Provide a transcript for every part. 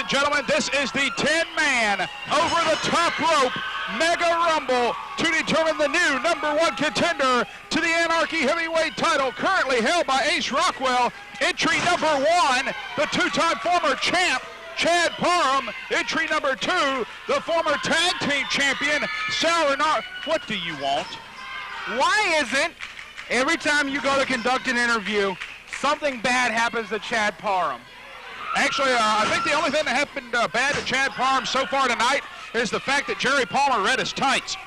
and gentlemen, this is the 10-man over the top rope Mega Rumble to determine the new #1 contender to the Anarchy heavyweight title, currently held by Ace Rockwell. Entry #1, the two-time former champ, Chad Parham. Entry #2, the former tag team champion, Rinauro. What do you want? Why isn't every time you go to conduct an interview, something bad happens to Chad Parham? Actually, I think the only thing that happened bad to Chad Parham so far tonight is the fact that Jerry Palmer read his tights.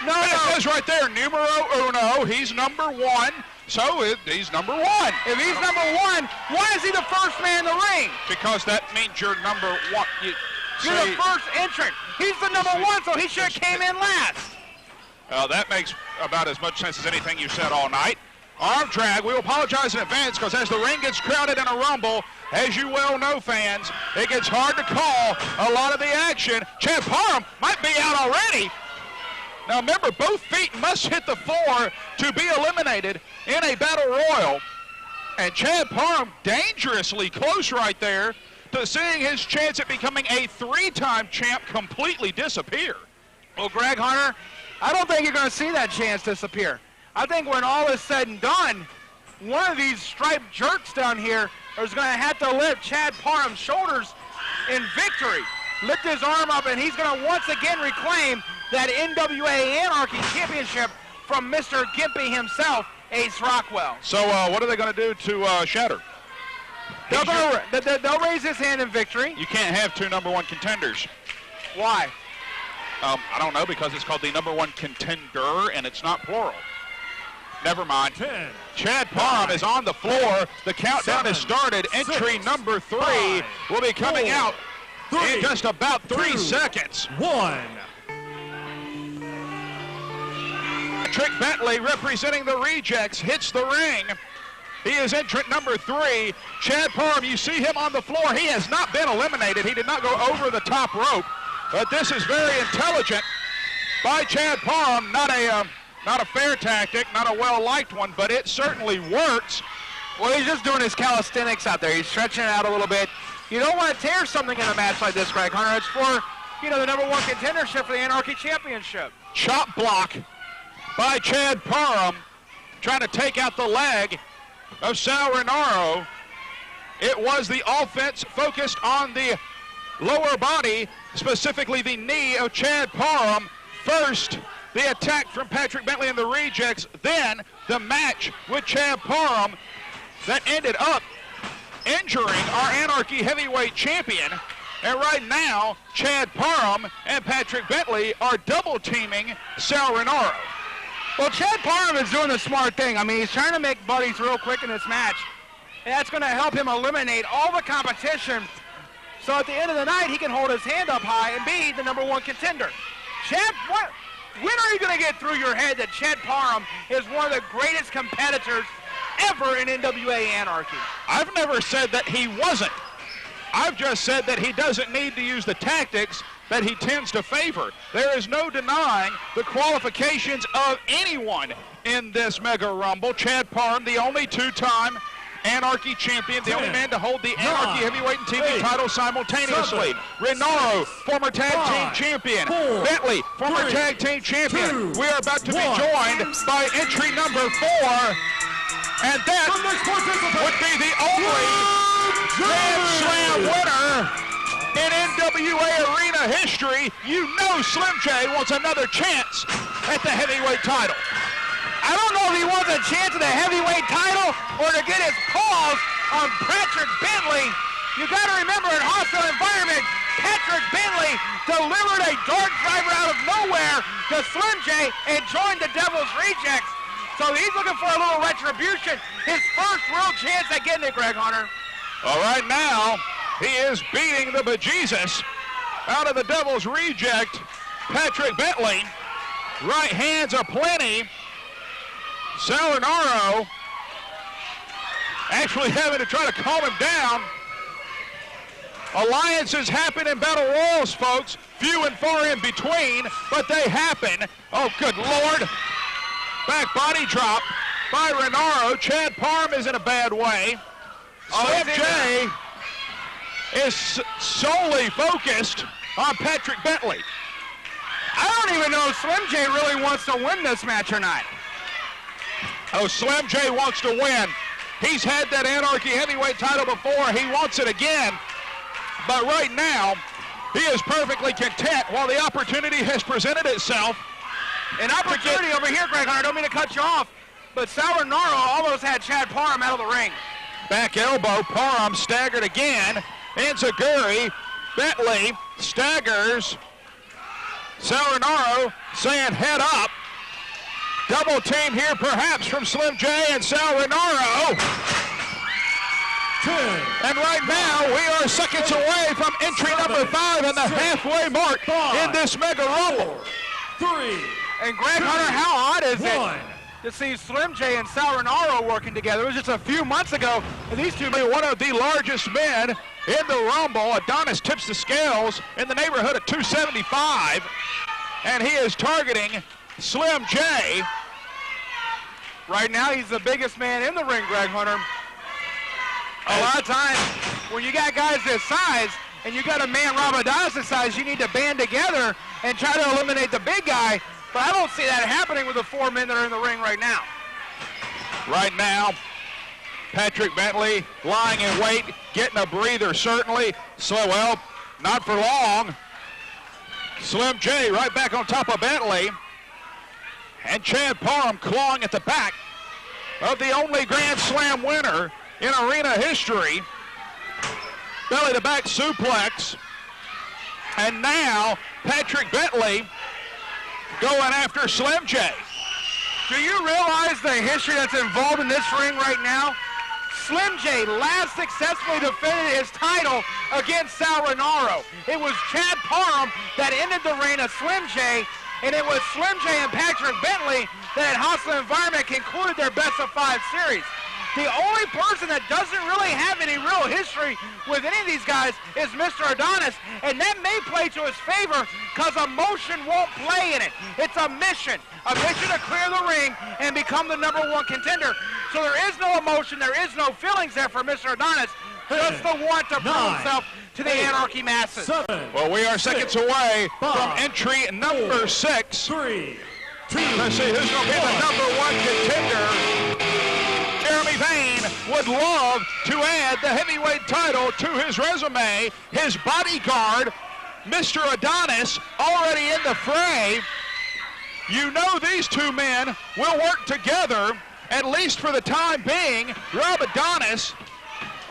No, and it says right there, numero uno, he's #1, so he's #1. If he's #1, why is he the first man in the ring? Because that means you're #1. You're the first entrant. He's the #1, so he should have came in last. That makes about as much sense as anything you said all night. Arm drag, we apologize in advance because as the ring gets crowded in a rumble, as you well know, fans, it gets hard to call a lot of the action. Chad Parham might be out already. Now remember, both feet must hit the floor to be eliminated in a battle royal. And Chad Parham dangerously close right there to seeing his chance at becoming a 3-time champ completely disappear. Well, Greg Hunter, I don't think you're going to see that chance disappear. I think when all is said and done, one of these striped jerks down here is going to have to lift Chad Parham's shoulders in victory. Lift his arm up, and he's going to once again reclaim that NWA Anarchy championship from Mr. Gimpy himself, Ace Rockwell. So what are they going to do to Shatter? They'll raise his hand in victory. You can't have 2 #1 contenders. Why? I don't know, because it's called the #1 contender, and it's not plural. Never mind. 10, Chad Parham is on the floor. The countdown 7, has started. Entry 6, #3 will be coming 4, out 3, in just about 3 2, seconds. 1. Patrick Bentley, representing the Rejects, hits the ring. He is entrant #3. Chad Parham, you see him on the floor. He has not been eliminated. He did not go over the top rope. But this is very intelligent by Chad Parham. Not a fair tactic, not a well-liked one, but it certainly works. Well, he's just doing his calisthenics out there. He's stretching it out a little bit. You don't want to tear something in a match like this, Greg Hunter. It's for, the #1 contendership for the Anarchy Championship. Chop block by Chad Parham, trying to take out the leg of Rinauro. It was the offense focused on the lower body, specifically the knee of Chad Parham. First, the attack from Patrick Bentley and the Rejects, then the match with Chad Parham that ended up injuring our Anarchy heavyweight champion. And right now, Chad Parham and Patrick Bentley are double-teaming Rinauro. Well, Chad Parham is doing the smart thing. I mean, he's trying to make buddies real quick in this match. And that's going to help him eliminate all the competition. So at the end of the night, he can hold his hand up high and be the #1 contender. Chad, when are you going to get through your head that Chad Parham is one of the greatest competitors ever in NWA Anarchy? I've never said that he wasn't. I've just said that he doesn't need to use the tactics that he tends to favor. There is no denying the qualifications of anyone in this Mega Rumble. Chad Parham, the only 2-time Anarchy champion, the only man to hold the Anarchy heavyweight and TV title simultaneously. Rinauro, former tag team champion. Bentley, former tag team champion. We are about to be joined by entry #4. And that would be the only Grand Slam winner in NWA Arena history. You know Slim J wants another chance at the heavyweight title. I don't know if he wants a chance at the heavyweight title or to get his paws on Patrick Bentley. You got to remember, in hostile environment, Patrick Bentley delivered a dart driver out of nowhere to Slim J and joined the Devil's Rejects. So he's looking for a little retribution. His first real chance at getting it, Greg Hunter. All right, now he is beating the bejesus out of the Devil's Reject, Patrick Bentley. Right hands are plenty. Rinauro actually having to try to calm him down. Alliances happen in battle royals, folks. Few and far in between, but they happen. Oh, good Lord. Back body drop by Rinauro. Chad Parham is in a bad way. Slim J is solely focused on Patrick Bentley. I don't even know if Slim J really wants to win this match or not. Oh, Slim J wants to win. He's had that Anarchy heavyweight title before. He wants it again. But right now, he is perfectly content while the opportunity has presented itself. An opportunity over here, Greg Hunter. I don't mean to cut you off, but Rinauro almost had Chad Parham out of the ring. Back elbow, Parham staggered again. Enziguri, Bentley staggers. Rinauro saying head up. Double team here perhaps from Slim J and Rinauro. And right now we are seconds away from entry number 5 and the halfway mark in this Mega Rumble. 3. And Greg Hunter, how odd is it to see Slim J and Rinauro working together? It was just a few months ago, and these two are one of the largest men in the Rumble. Adonis tips the scales in the neighborhood of 275, and he is targeting Slim J. Right now, he's the biggest man in the ring, Greg Hunter. A lot of times, when you got guys this size, and you got a man Adonis' size, you need to band together and try to eliminate the big guy. But I don't see that happening with the 4 men that are in the ring right now. Right now, Patrick Bentley lying in wait, getting a breather certainly. So, well, not for long. Slim J right back on top of Bentley. And Chad Parham clawing at the back of the only Grand Slam winner in arena history. Belly to back suplex. And now Patrick Bentley going after Slim J. Do you realize the history that's involved in this ring right now? Slim J last successfully defended his title against Rinauro. It was Chad Parham that ended the reign of Slim J, and it was Slim J and Patrick Bentley that at Hostile Environment concluded their best-of-5 series. The only person that doesn't really have any real history with any of these guys is Mr. Adonis, and that may play to his favor because emotion won't play in it. It's a mission to clear the ring and become the #1 contender. So there is no emotion, there is no feelings there for Mr. Adonis, just the want to prove himself to the Anarchy masses. 7. Well, we are seconds away from entry number 6. 3, 2, Let's see who's going to be the #1 contender. Jeremy Vane would love to add the heavyweight title to his resume. His bodyguard, Mr. Adonis, already in the fray. You know these two men will work together, at least for the time being. Adonis,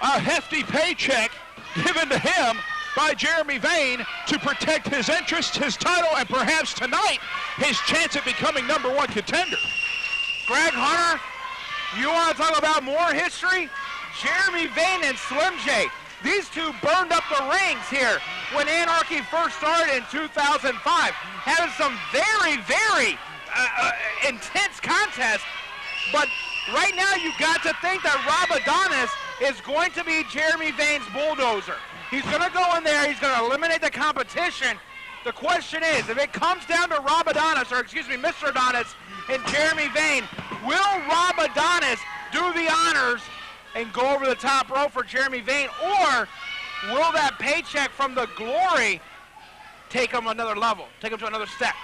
a hefty paycheck given to him by Jeremy Vane to protect his interests, his title, and perhaps tonight, his chance at becoming #1 contender. Greg Hunter, you want to talk about more history? Jeremy Vane and Slim J. These two burned up the rings here when Anarchy first started in 2005. Having some very, very intense contests. But right now you've got to think that Adonis is going to be Jeremy Vane's bulldozer. He's going to go in there. He's going to eliminate the competition. The question is, if it comes down to Adonis, or excuse me, Mr. Adonis and Jeremy Vane, will Adonis do the honors and go over the top rope for Jeremy Vane, or will that paycheck from the Glory take him another level, take him to another step?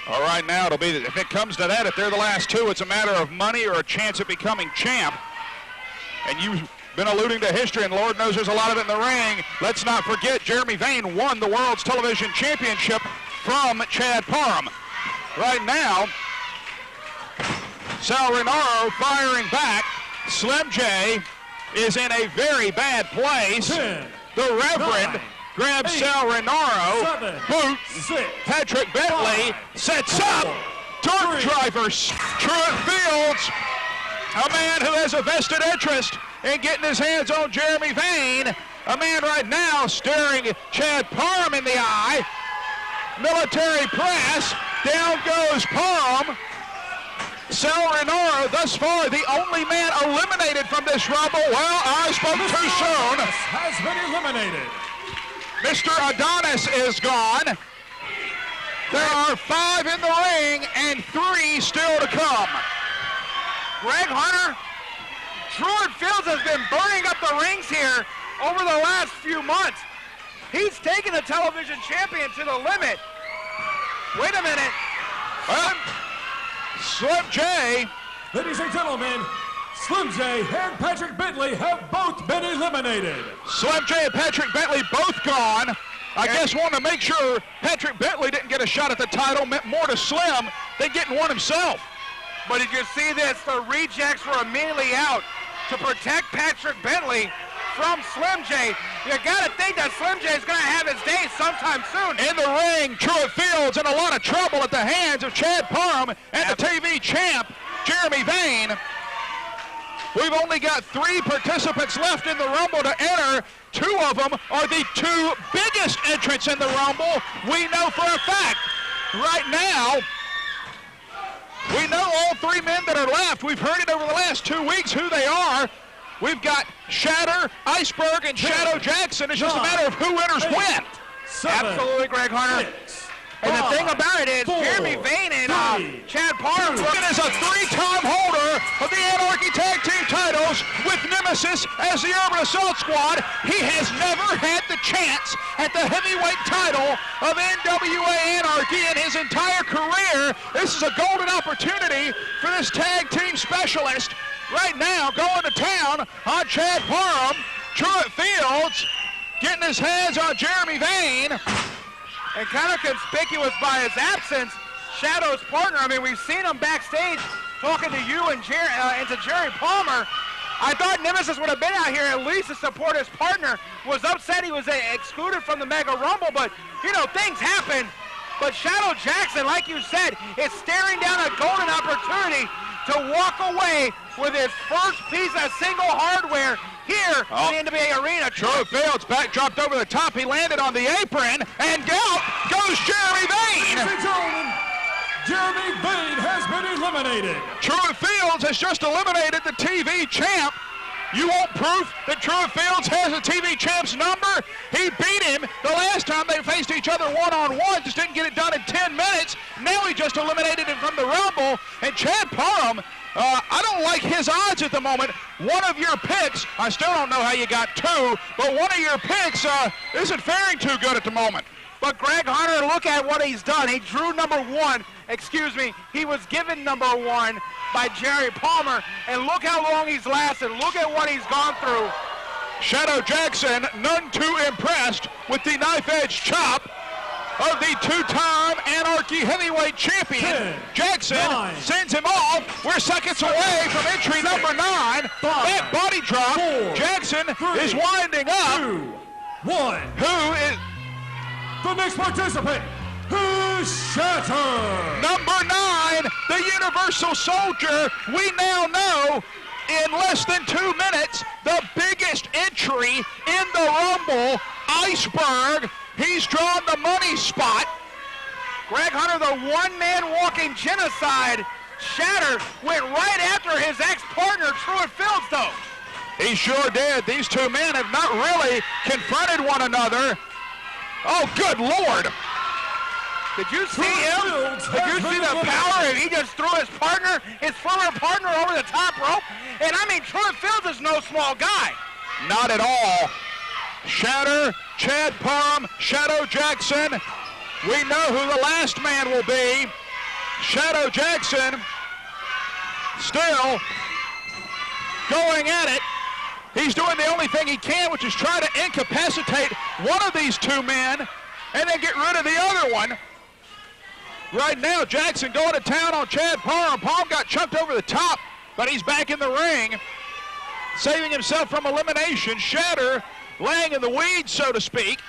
All right, now it'll be, if it comes to that, if they're the last two, it's a matter of money or a chance at becoming champ. And you've been alluding to history, and Lord knows there's a lot of it in the ring. Let's not forget, Jeremy Vane won the World's Television Championship from Chad Parham. Right now, Rinauro firing back. Slim J is in a very bad place. 10, the Reverend 9, grabs 8, Rinauro, 7, boots, 6, Patrick Bentley 5, sets 4, up, dark 3, driver, Truitt Fields, a man who has a vested interest in getting his hands on Jeremy Vane, a man right now staring Chad Parham in the eye. Military press, down goes Parham. Rinauro, thus far, the only man eliminated from this Rumble. Well, I spoke too soon. Has been eliminated. Mr. Adonis is gone. There are 5 in the ring and 3 still to come. Greg Hunter, Truitt Fields has been burning up the rings here over the last few months. He's taken the television champion to the limit. Wait a minute. Slim J. Ladies and gentlemen, Slim J and Patrick Bentley have both been eliminated. Slim J and Patrick Bentley both gone. I guess wanted to make sure Patrick Bentley didn't get a shot at the title meant more to Slim than getting one himself. But did you see this? The rejects were immediately out to protect Patrick Bentley from Slim J. You got to think that Slim J is going to have his day sometime soon. In the ring, Truitt Fields in a lot of trouble at the hands of Chad Parham and the TV champ, Jeremy Vane. We've only got 3 participants left in the Rumble to enter. 2 of them are the 2 biggest entrants in the Rumble. We know for a fact. Right now, we know all 3 men that are left. We've heard it over the last 2 weeks who they are. We've got Shatter, Iceberg, and Shadow Jackson. It's just a matter of who enters when. Absolutely, Greg Hunter. And the thing about it is, Jeremy Vane and Chad Parham. It is a 3-time holder of the Anarchy Tag Team titles with Nemesis as the Urban Assault Squad. He has never had the chance at the heavyweight title of NWA Anarchy in his entire career. This is a golden opportunity for this tag team specialist. Right now, going to town on Chad Parham. Truitt Fields getting his hands on Jeremy Vane. And kind of conspicuous by his absence, Shadow's partner. I mean, we've seen him backstage talking to you and to Jerry Palmer. I thought Nemesis would have been out here at least to support his partner. Was upset he was excluded from the Mega Rumble, but, you know, things happen. But Shadow Jackson, like you said, is staring down a golden opportunity to walk away with his first piece of single hardware here in the NWA Arena. Truitt Fields back dropped over the top. He landed on the apron, and out goes Jeremy Vane. Ladies and gentlemen, Jeremy Vane has been eliminated. Truitt Fields has just eliminated the TV champ. You want proof that Truitt Fields has a TV champ's number? He beat him the last time they faced each other one-on-one, just didn't get it done in 10 minutes. Now he just eliminated him from the Rumble. And Chad Parham, I don't like his odds at the moment. One of your picks, I still don't know how you got 2, but one of your picks isn't faring too good at the moment. But Greg Hunter, look at what he's done. He drew number 1. Excuse me, he was given number 1 by Jerry Palmer, and look how long he's lasted. Look at what he's gone through. Shadow Jackson, none too impressed with the knife-edge chop of the 2-time Anarchy heavyweight champion. Jackson sends him off. We're seconds away from entry number 9. That body drop. Jackson is winding up. 2, 1. Who is the next participant? Who's Shatter? Number 9, the Universal Soldier. We now know in less than 2 minutes the biggest entry in the Rumble, Iceberg. He's drawn the money spot. Greg Hunter, the one-man walking genocide. Shatter went right after his ex-partner, Truitt Fields, though. He sure did. These 2 men have not really confronted one another. Oh, good Lord. Did you see him? Did you see the power? And he just threw his partner, his former partner, over the top rope. And I mean, Truitt Fields is no small guy. Not at all. Shatter, Chad Parham, Shadow Jackson. We know who the last man will be. Shadow Jackson still going at it. He's doing the only thing he can, which is try to incapacitate one of these 2 men and then get rid of the other one. Right now, Jackson going to town on Chad Parham. Parham got chucked over the top, but he's back in the ring, saving himself from elimination. Shatter laying in the weeds, so to speak.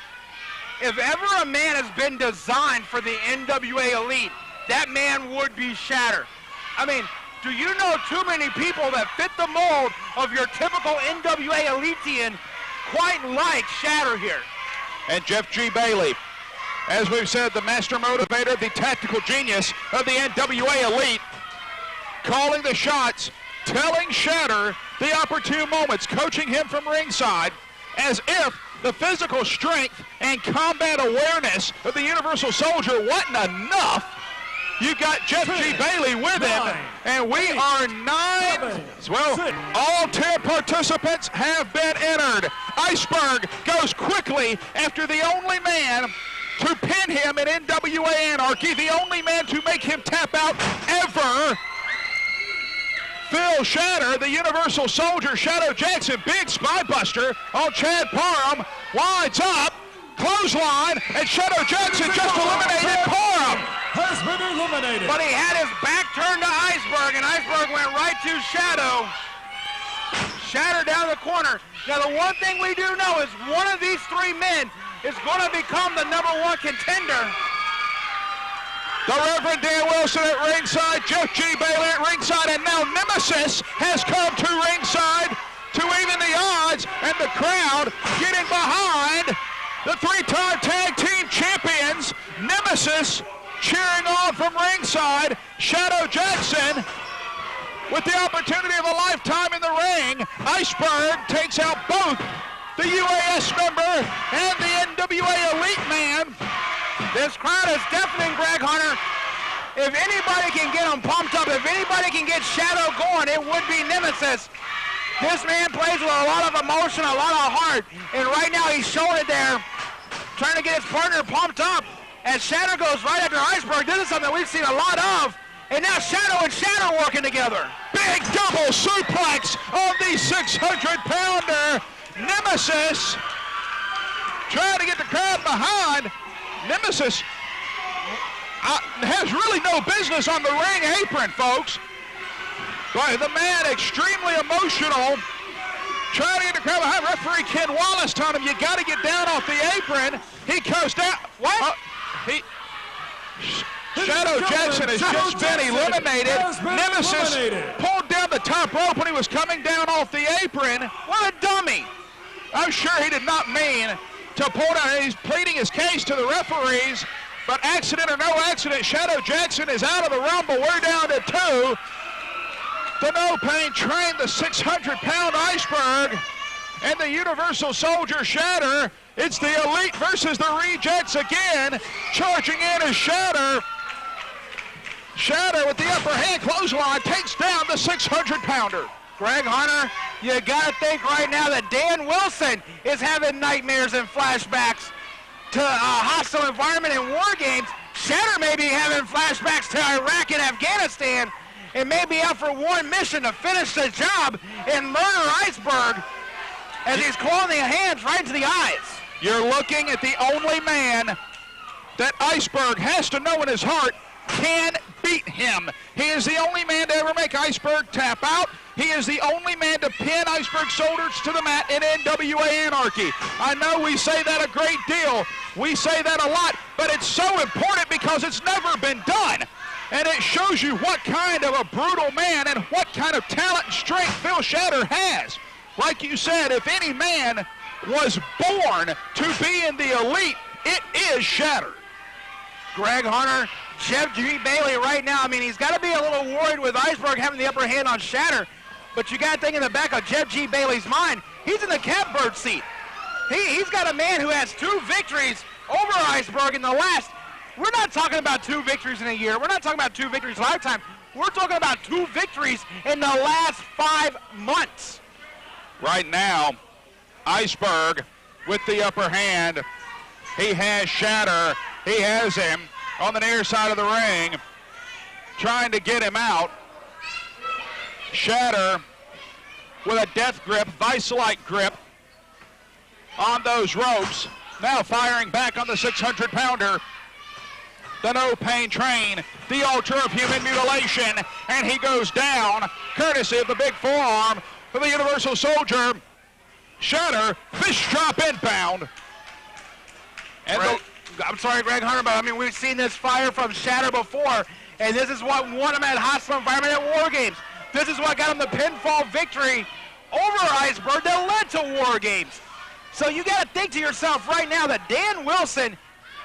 If ever a man has been designed for the NWA Elite, that man would be Shatter. I mean, do you know too many people that fit the mold of your typical NWA Elitean quite like Shatter here? And Jeff G. Bailey, as we've said, the master motivator, the tactical genius of the NWA Elite, calling the shots, telling Shatter the opportune moments, coaching him from ringside, as if the physical strength and combat awareness of the Universal Soldier wasn't enough. You got Jeff G. Bailey with him, and we are 9. Well, all 10 participants have been entered. Iceberg goes quickly after the only man to pin him in NWA Anarchy, the only man to make him tap out ever. Phil Shatter, the Universal Soldier, Shadow Jackson, big spy buster on Chad Parham, winds up, clothesline, and Shadow Jackson just eliminated Parham. Has been eliminated. But he had his back turned to Iceberg, and Iceberg went right to Shadow. Shatter down the corner. Now the one thing we do know is one of these 3 men is going to become the #1 contender. The Reverend Dan Wilson at ringside, Jeff G. Bailey at ringside, and now Nemesis has come to ringside to even the odds, and the crowd getting behind the 3-time tag team champions. Nemesis cheering on from ringside. Shadow Jackson with the opportunity of a lifetime in the ring. Iceberg takes out both the UAS member and the NWA Elite man. This crowd is deafening, Greg Hunter. If anybody can get them pumped up, if anybody can get Shadow going, it would be Nemesis. This man plays with a lot of emotion, a lot of heart, and right now he's showing it there, trying to get his partner pumped up. As Shadow goes right after Iceberg, this is something we've seen a lot of, and now Shadow and Shadow working together. Big double suplex on the 600-pounder. Nemesis trying to get the crowd behind. Nemesis has really no business on the ring apron, folks. But the man extremely emotional, trying to get the crowd behind. Referee Ken Wallace telling him, you got to get down off the apron. He goes down. What? Shadow Jackson has just been eliminated. Nemesis pulled down the top rope when he was coming down off the apron. What a dummy. I'm sure he did not mean to pull down. He's pleading his case to the referees, but accident or no accident, Shadow Jackson is out of the Rumble. We're down to 2. The No Pain Train, the 600-pound Iceberg, and the Universal Soldier Shatter. It's the Elite versus the Rejects again. Charging in is Shatter. Shatter with the upper hand clothesline takes down the 600-pounder. Greg Hunter, you got to think right now that Dan Wilson is having nightmares and flashbacks to a hostile environment in war games. Shatter may be having flashbacks to Iraq and Afghanistan and may be out for one mission to finish the job and murder Iceberg as he's clawing the hands right into the eyes. You're looking at the only man that Iceberg has to know in his heart can beat him. He is the only man to ever make Iceberg tap out. He is the only man to pin Iceberg's shoulders to the mat in NWA Anarchy. I know we say that a great deal. We say that a lot, but it's so important because it's never been done. And it shows you what kind of a brutal man and what kind of talent and strength Phil Shatter has. Like you said, if any man was born to be in the Elite, it is Shatter. Greg Hunter, Jeff G. Bailey right now, I mean, he's got to be a little worried with Iceberg having the upper hand on Shatter, but you got to think in the back of Jeff G. Bailey's mind, he's in the catbird seat. He's got a man who has 2 victories over Iceberg in the last. We're not talking about 2 victories in a year. We're not talking about 2 victories in a lifetime. We're talking about 2 victories in the last 5 months. Right now, Iceberg with the upper hand. He has Shatter. He has him on the near side of the ring, trying to get him out. Shatter with a death grip, vice-like grip on those ropes. Now firing back on the 600-pounder. The No Pain Train, the altar of human mutilation, and he goes down, courtesy of the big forearm for the Universal Soldier. Shatter, fish drop inbound. And I'm sorry, Greg Hunter, but I mean, we've seen this fire from Shatter before, and this is what won him at hostile environment at War Games. This is what got him the pinfall victory over Iceberg that led to War Games. So you got to think to yourself right now that Dan Wilson,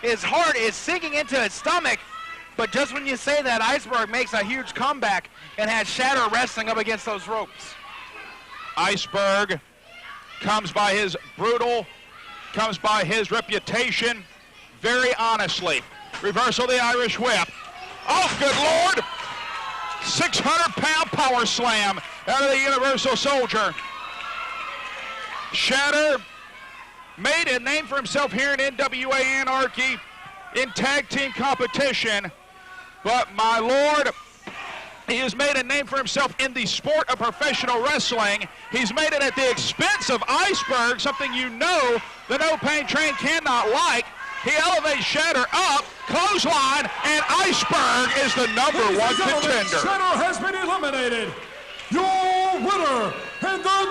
his heart is sinking into his stomach, but just when you say that, Iceberg makes a huge comeback and has Shatter wrestling up against those ropes. Iceberg comes by his brutal, comes by his reputation very honestly. Reversal of the Irish whip Oh, good Lord. 600-pound power slam out of the Universal Soldier. Shatter made a name for himself here in NWA Anarchy in tag team competition. But my Lord, he has made a name for himself in the sport of professional wrestling. He's made it at the expense of Iceberg, something you know the No Pain Train cannot like. He elevates Shatter up, clothesline, and Iceberg is the #1 contender. Shatter has been eliminated. Your winner and the